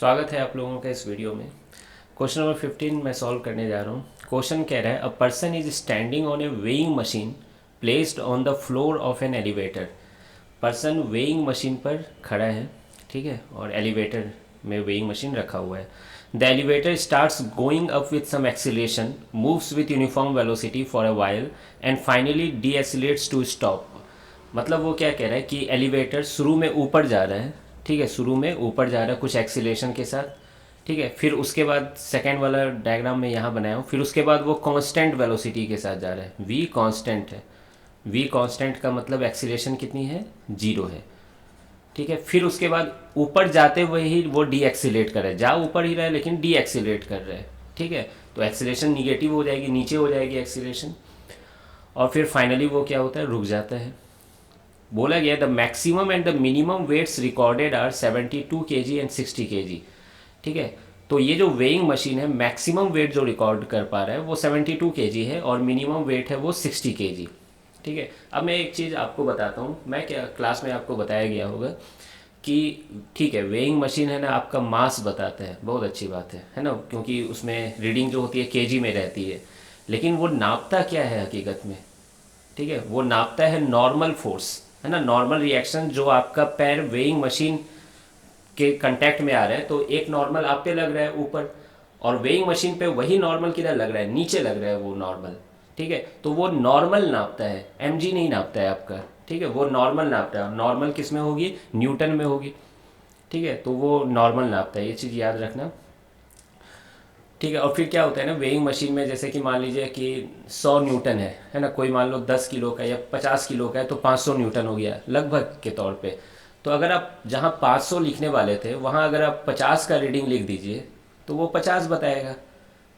स्वागत है आप लोगों का इस वीडियो में। क्वेश्चन नंबर 15 मैं सॉल्व करने जा रहा हूँ। क्वेश्चन कह रहा है a person is standing on A weighing machine placed on the floor of an elevator. Person weighing machine पर खड़ा है, ठीक है, और एलिवेटर में वेइंग मशीन रखा हुआ है। The elevator starts going up with some acceleration, moves with uniform velocity for a while and finally decelerates to stop. मतलब वो क्या कह रहा है कि एलिवेटर शुरू में ऊपर जा रहा है, ठीक है, शुरू में ऊपर जा रहा है कुछ एक्सीलेशन के साथ, ठीक है। फिर उसके बाद सेकेंड वाला डायग्राम में यहाँ बनाया हूँ, फिर उसके बाद वो कांस्टेंट वेलोसिटी के साथ जा रहा है, v कांस्टेंट है। v कांस्टेंट का मतलब एक्सीलेशन कितनी है, 0 है, ठीक है। फिर उसके बाद ऊपर जाते हुए ही वो डी एक्सीलेट कर रहा है, जा ऊपर ही रहा है लेकिन डी एक्सीलेट कर रहा है, ठीक है। तो एक्सीलेशन निगेटिव हो जाएगी, नीचे हो जाएगी एक्सीलेशन, और फिर फाइनली वो क्या होता है, रुक जाता है। बोला गया the maximum and the minimum weights recorded are 72 kg and 60 kg, ठीक है। तो ये जो वेइंग मशीन है, मैक्सिमम वेट जो रिकॉर्ड कर पा रहा है वो 72 kg है और मिनिमम वेट है वो 60 kg, ठीक है। अब मैं एक चीज़ आपको बताता हूँ, मैं क्या क्लास में आपको बताया गया होगा कि ठीक है, वेइंग मशीन है ना, आपका मास बताता है, बहुत अच्छी बात है ना, क्योंकि उसमें रीडिंग जो होती है केजी में रहती है, लेकिन वो नापता क्या है हकीकत में, ठीक है, वो नापता है नॉर्मल फोर्स, है ना, नॉर्मल रिएक्शन जो आपका पैर वेइंग मशीन के कांटेक्ट में आ रहा है। तो एक नॉर्मल आप पे लग रहा है ऊपर, और वेइंग मशीन पे वही नॉर्मल किधर लग रहा है, नीचे लग रहा है वो नॉर्मल, ठीक है। तो वो नॉर्मल नापता है, एमजी नहीं नापता है आपका, ठीक है, वो नॉर्मल नापता है। नॉर्मल किस में होगी, न्यूटन में होगी, ठीक है। तो वो नॉर्मल नापता है, ये चीज़ याद रखना, ठीक है। और फिर क्या होता है ना, वेइंग मशीन में जैसे कि मान लीजिए कि 100 न्यूटन है ना, कोई मान लो 10 किलो का या 50 किलो का है तो 500 न्यूटन हो गया लगभग के तौर पे। तो अगर आप जहाँ 500 लिखने वाले थे वहाँ अगर आप 50 का रीडिंग लिख दीजिए तो वो 50 बताएगा।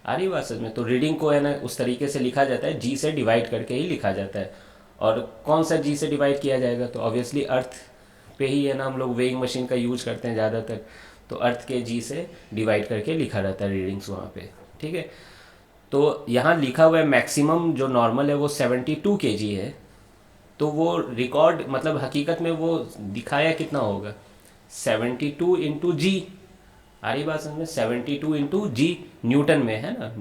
आ रही बात समझ में? तो रीडिंग को है ना उस तरीके से लिखा जाता है, जी से डिवाइड करके ही लिखा जाता है। और कौन सा जी से डिवाइड किया जाएगा, तो ऑब्वियसली अर्थ पे ही है ना, हम लोग वेइंग मशीन का यूज करते हैं ज़्यादातर, तो अर्थ के जी से डिवाइड करके लिखा रहता है रीडिंग्स वहाँ पे, ठीक है। तो यहाँ लिखा हुआ है मैक्सिमम जो नॉर्मल है वो 72 kg है, तो वो रिकॉर्ड मतलब हकीकत में वो दिखाया कितना होगा, 72 इंटू जी। आ रही बात समझ में, 72 इंटू जी न्यूटन में है ना,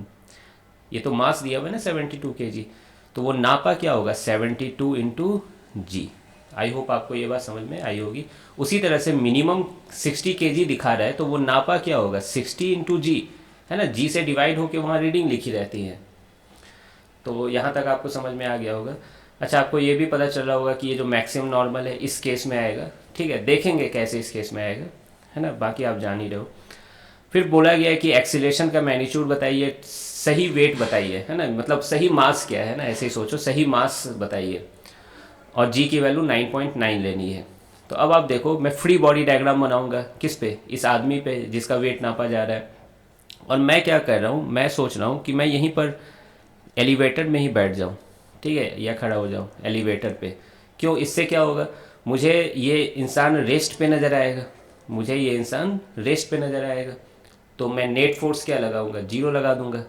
ये तो मास दिया हुआ है ना 72 kg, तो वो नापा क्या होगा, 72 इंटू जी। आई होप आपको ये बात समझ में आई होगी। उसी तरह से मिनिमम 60 kg दिखा रहा है तो वो नापा क्या होगा, 60 इंटू जी, है ना, जी से डिवाइड होके वहाँ रीडिंग लिखी रहती है। तो यहाँ तक आपको समझ में आ गया होगा। अच्छा, आपको ये भी पता चल रहा होगा कि ये जो मैक्सिमम नॉर्मल है इस केस में आएगा, ठीक है, देखेंगे कैसे इस केस में आएगा, है ना, बाकी आप जान ही रहे हो। फिर बोला गया है कि एक्सीलेशन का मैग्नीट्यूड बताइए, सही वेट बताइए, है ना, मतलब सही मास क्या है ना, ऐसे ही सोचो, सही मास बताइए, और जी की वैल्यू 9.9 लेनी है। तो अब आप देखो, मैं फ्री बॉडी डायग्राम बनाऊंगा किस पे, इस आदमी पे जिसका वेट नापा जा रहा है। और मैं क्या कर रहा हूँ, मैं सोच रहा हूँ कि मैं यहीं पर एलिवेटर में ही बैठ जाऊँ, ठीक है, या खड़ा हो जाऊँ एलिवेटर पे। क्यों, इससे क्या होगा, मुझे ये इंसान रेस्ट पे नज़र आएगा, मुझे ये इंसान रेस्ट पे नज़र आएगा, तो मैं नेट फोर्स क्या लगाऊंगा, 0 लगा दूंगा।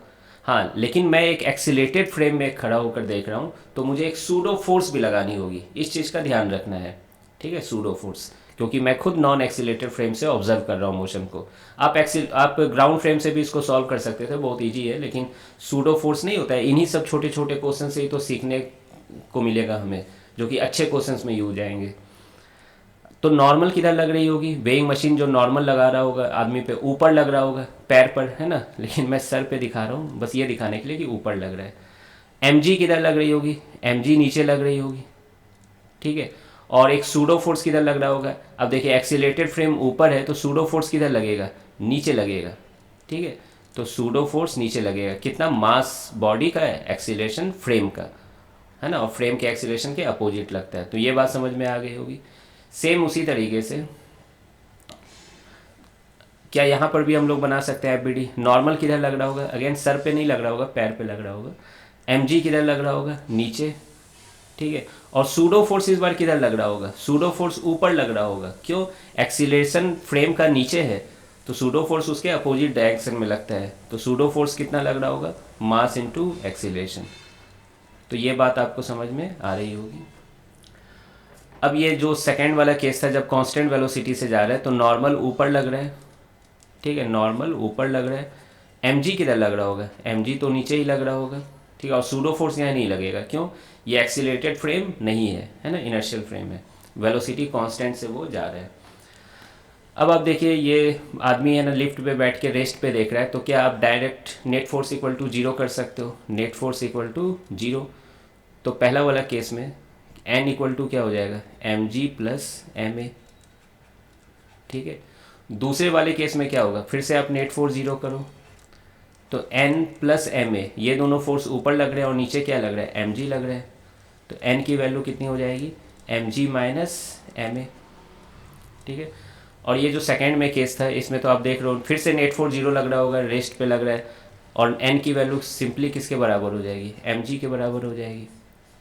हाँ, लेकिन मैं एक एक्सीलेटेड फ्रेम में खड़ा होकर देख रहा हूँ तो मुझे एक सूडो फोर्स भी लगानी होगी, इस चीज़ का ध्यान रखना है, ठीक है, सूडो फोर्स, क्योंकि मैं खुद नॉन एक्सीलेटेड फ्रेम से ऑब्जर्व कर रहा हूँ मोशन को। आप ग्राउंड फ्रेम से भी इसको सॉल्व कर सकते थे, बहुत ईजी है, लेकिन सूडो फोर्स नहीं होता है, इन्हीं सब छोटे छोटे क्वेश्चन से ही तो सीखने को मिलेगा हमें, जो कि अच्छे क्वेश्चन में यूज आएंगे। तो नॉर्मल किधर लग रही होगी, वेइंग मशीन जो नॉर्मल लगा रहा होगा आदमी पे, ऊपर लग रहा होगा पैर पर, है ना, लेकिन मैं सर पे दिखा रहा हूँ बस ये दिखाने के लिए कि ऊपर लग रहा है। एमजी किधर लग रही होगी, एमजी नीचे लग रही होगी, ठीक है। और एक सूडो फोर्स किधर लग रहा होगा, अब देखिए एक्सीलेटेड फ्रेम ऊपर है तो सूडो फोर्स किधर लगेगा, नीचे लगेगा, ठीक है। तो सूडो फोर्स नीचे लगेगा, कितना, मास बॉडी का है, एक्सीलेशन फ्रेम का, है ना, और फ्रेम के एक्सीलेशन के अपोजिट लगता है। तो ये बात समझ में आ गई होगी। सेम उसी तरीके से क्या यहाँ पर भी हम लोग बना सकते हैं एफबीडी। नॉर्मल किधर लग रहा होगा, अगेन सर पे नहीं लग रहा होगा, पैर पे लग रहा होगा। एमजी किधर लग रहा होगा, नीचे, ठीक है। और सूडो फोर्स इस बार किधर लग रहा होगा, सूडो फोर्स ऊपर लग रहा होगा, क्यों, एक्सीलरेशन फ्रेम का नीचे है तो सूडो फोर्स उसके अपोजिट डायरेक्शन में लगता है, तो सूडो फोर्स कितना लग रहा होगा, मास इनटू एक्सीलरेशन। तो ये बात आपको समझ में आ रही होगी। अब ये जो सेकंड वाला केस था, जब कांस्टेंट वेलोसिटी से जा रहा है तो नॉर्मल ऊपर लग रहा है, ठीक है, नॉर्मल ऊपर लग रहा है, mg किधर लग रहा होगा, mg तो नीचे ही लग रहा होगा, ठीक है, और सूडो फोर्स यहाँ नहीं लगेगा, क्यों, ये एक्सीलरेटेड फ्रेम नहीं है ना, इनर्शियल फ्रेम है, वेलोसिटी कांस्टेंट से वो जा रहा है। अब आप देखिए ये आदमी है ना लिफ्ट पे बैठ के रेस्ट पे देख रहा है, तो क्या आप direct net force equal to zero कर सकते हो, net force equal to zero. तो पहला वाला केस में n इक्वल टू क्या हो जाएगा, mg प्लस ma, ठीक है। दूसरे वाले केस में क्या होगा, फिर से आप नेट फोर्स जीरो करो, तो n प्लस ma, ये दोनों फोर्स ऊपर लग रहे हैं और नीचे क्या लग रहा है, mg लग रहा है, तो n की वैल्यू कितनी हो जाएगी, mg माइनस ma, ठीक है। और ये जो सेकंड में केस था इसमें तो आप देख रहे हो फिर से नेट फोर्स जीरो लग रहा होगा, रेस्ट पे लग रहा है, और n की वैल्यू सिंपली किसके बराबर हो जाएगी, mg के बराबर हो जाएगी।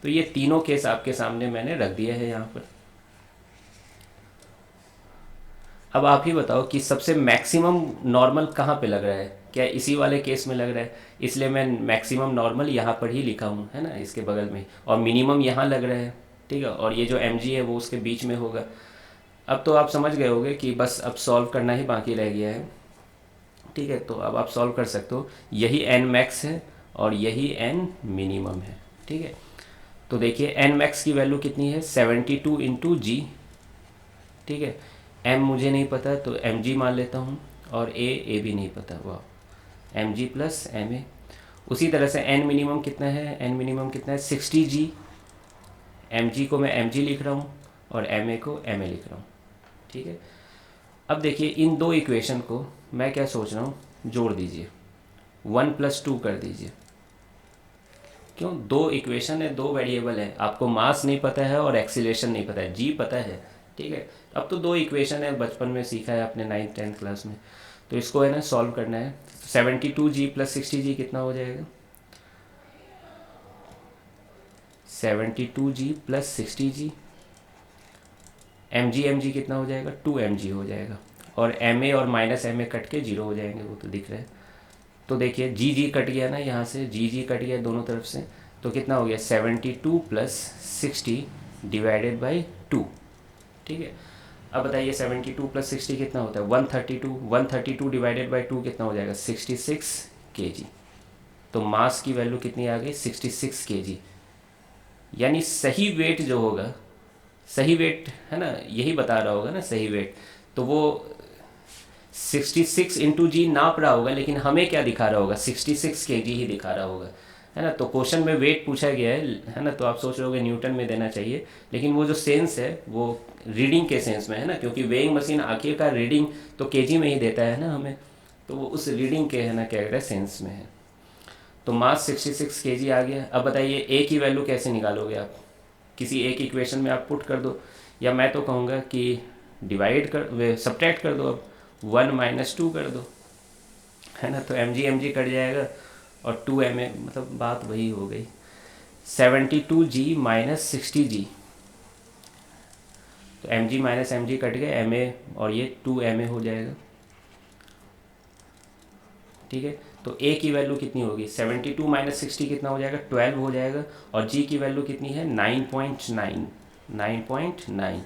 तो ये तीनों केस आपके सामने मैंने रख दिया है यहाँ पर। अब आप ही बताओ कि सबसे मैक्सिमम नॉर्मल कहाँ पे लग रहा है, क्या इसी वाले केस में लग रहा है, इसलिए मैं मैक्सिमम नॉर्मल यहाँ पर ही लिखा हूँ, है ना, इसके बगल में, और मिनिमम यहाँ लग रहा है, ठीक है, और ये जो mg है वो उसके बीच में होगा। अब तो आप समझ गए होंगे कि बस अब सॉल्व करना ही बाकी रह गया है, ठीक है। तो अब आप सॉल्व कर सकते हो, यही n मैक्स है और यही n मिनिमम है, ठीक है। तो देखिए n मैक्स की वैल्यू कितनी है, 72 टू इंटू जी, ठीक है। m मुझे नहीं पता तो mg मान लेता हूँ, और a भी नहीं पता, वाह, mg प्लस ma। उसी तरह से n मिनिमम कितना है, n मिनिमम कितना है 60g, mg को मैं mg लिख रहा हूँ और ma को ma लिख रहा हूँ, ठीक है। अब देखिए इन दो इक्वेशन को मैं क्या सोच रहा हूँ, जोड़ दीजिए, 1 + 2 कर दीजिए, क्यों, दो इक्वेशन है, दो वेरिएबल है, आपको मास नहीं पता है और एक्सीलरेशन नहीं पता है, जी पता है, ठीक है। अब तो दो इक्वेशन है, बचपन में सीखा है आपने 9th 10th क्लास में, तो इसको है ना सॉल्व करना है। 72g + 60g कितना हो जाएगा, 72g + 60g, mg कितना हो जाएगा, 2mg हो जाएगा, और ma और माइनस ma कट के जीरो हो जाएंगे, वो तो दिख रहा है। तो देखिए जी कट गया ना, यहाँ से जी कट गया दोनों तरफ से, तो कितना हो गया 72 + 60 डिवाइडेड बाई 2, ठीक है। अब बताइए 72 + 60 कितना होता है, 132, 132 डिवाइडेड बाई 2 कितना हो जाएगा 66 kg। तो मास की वैल्यू कितनी आ गई 66 kg, यानी सही वेट जो होगा, सही वेट है ना, यही बता रहा होगा ना सही वेट, तो वो 66 इंटू जी नाप रहा होगा, लेकिन हमें क्या दिखा रहा होगा 66 kg ही दिखा रहा होगा, है ना। तो क्वेश्चन में वेट पूछा गया है ना, तो आप सोच रहे होगे न्यूटन में देना चाहिए, लेकिन वो जो सेंस है वो रीडिंग के सेंस में है ना, क्योंकि वेइंग मशीन आखिरकार रीडिंग तो केजी में ही देता है ना हमें, तो वो उस रीडिंग के है ना क्या कहते हैं सेंस में है। तो मास 66 kg आ गया। अब बताइए ए की वैल्यू कैसे निकालोगे आप, किसी एक इक्वेशन में आप पुट कर दो, या मैं तो कहूँगा कि डिवाइड कर सब्ट्रैक्ट कर दो, अब 1 - 2 कर दो, है ना, तो mg कट जाएगा और 2ma, मतलब बात वही हो गई, 72g - 60g, तो mg - mg कट गए ma, और ये 2ma हो जाएगा, ठीक है। तो a की वैल्यू कितनी होगी 72 - 60 कितना हो जाएगा 12 हो जाएगा, और g की वैल्यू कितनी है 9.9, 9.9,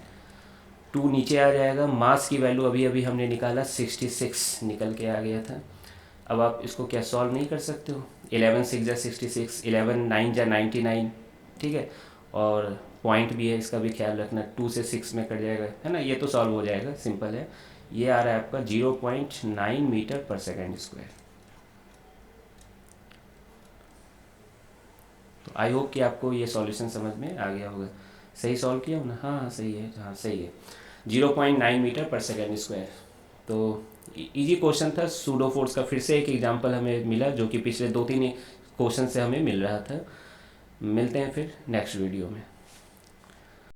2 नीचे आ जाएगा। मास की वैल्यू अभी अभी हमने निकाला 66 निकल के आ गया था। अब आप इसको क्या सॉल्व नहीं कर सकते हो, 11 × 6 = 66, 11 × 9 = 99, ठीक है, और पॉइंट भी है इसका भी ख्याल रखना, 2 से 6 में कट जाएगा, है ना, ये तो सॉल्व हो जाएगा, सिंपल है। ये आ रहा है आपका 0.9 मीटर/s²। तो आई होप कि आपको ये सॉल्यूशन समझ में आ गया होगा। सही सॉल्व किया हो ना, हाँ सही है, हाँ सही है, 0.9 मीटर/s²। तो इजी क्वेश्चन था सूडो फोर्स का, फिर से एक एग्जांपल हमें मिला जो कि पिछले 2-3 क्वेश्चन से हमें मिल रहा था। मिलते हैं फिर नेक्स्ट वीडियो में।